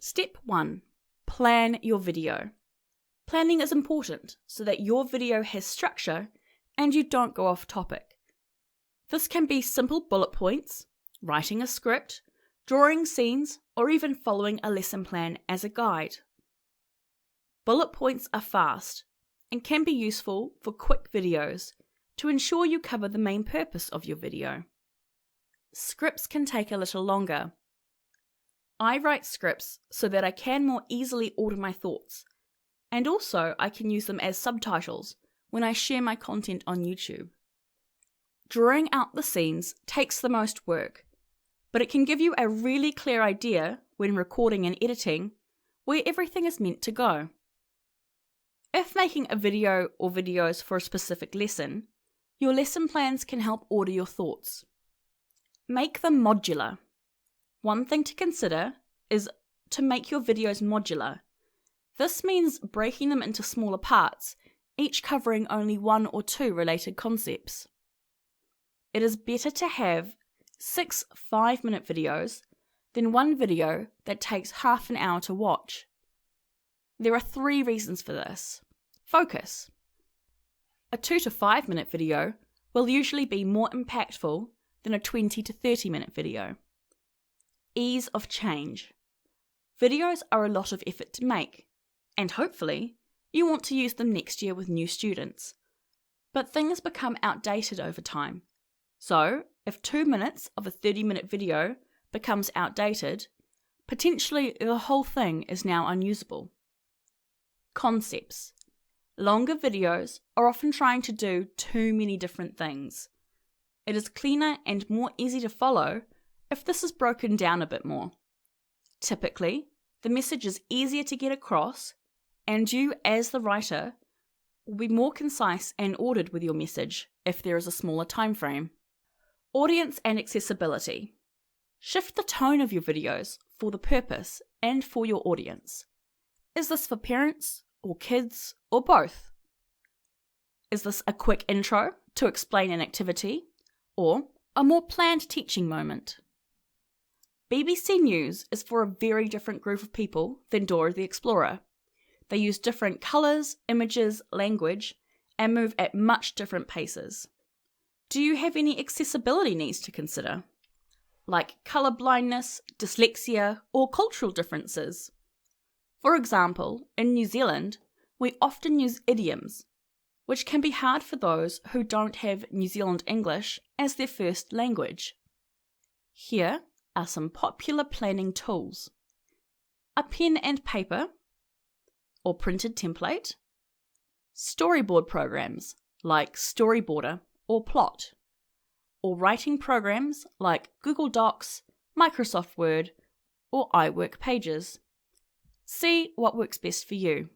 Step 1. Plan your video. Planning is important so that your video has structure and you don't go off topic. This can be simple bullet points, writing a script, drawing scenes, or even following a lesson plan as a guide. Bullet points are fast and can be useful for quick videos to ensure you cover the main purpose of your video. Scripts can take a little longer. I write scripts so that I can more easily order my thoughts, and also I can use them as subtitles when I share my content on YouTube. Drawing out the scenes takes the most work, but it can give you a really clear idea when recording and editing where everything is meant to go. If making a video or videos for a specific lesson, your lesson plans can help order your thoughts. Make them modular. One thing to consider is to make your videos modular. This means breaking them into smaller parts, each covering only 1 or 2 related concepts. It is better to have 6 5-minute videos than one video that takes half an hour to watch. There are 3 reasons for this. Focus. A 2 to 5 minute video will usually be more impactful than a 20 to 30 minute video. Ease of change. Videos are a lot of effort to make, and hopefully you want to use them next year with new students. But things become outdated over time. So, if 2 minutes of a 30-minute video becomes outdated, potentially the whole thing is now unusable. Concepts. Longer videos are often trying to do too many different things. It is cleaner and more easy to follow if this is broken down a bit more. Typically, the message is easier to get across, and you, as the writer, will be more concise and ordered with your message if there is a smaller time frame. Audience and accessibility. Shift the tone of your videos for the purpose and for your audience. Is this for parents or kids or both? Is this a quick intro to explain an activity or a more planned teaching moment? BBC News is for a very different group of people than Dora the Explorer. They use different colours, images, language, and move at much different paces. Do you have any accessibility needs to consider, like colour blindness, dyslexia, or cultural differences? For example, in New Zealand, we often use idioms, which can be hard for those who don't have New Zealand English as their first language. Here are some popular planning tools: a pen and paper or printed template, storyboard programs like Storyboarder or Plot, or writing programs like Google Docs, Microsoft Word, or iWork Pages. See what works best for you.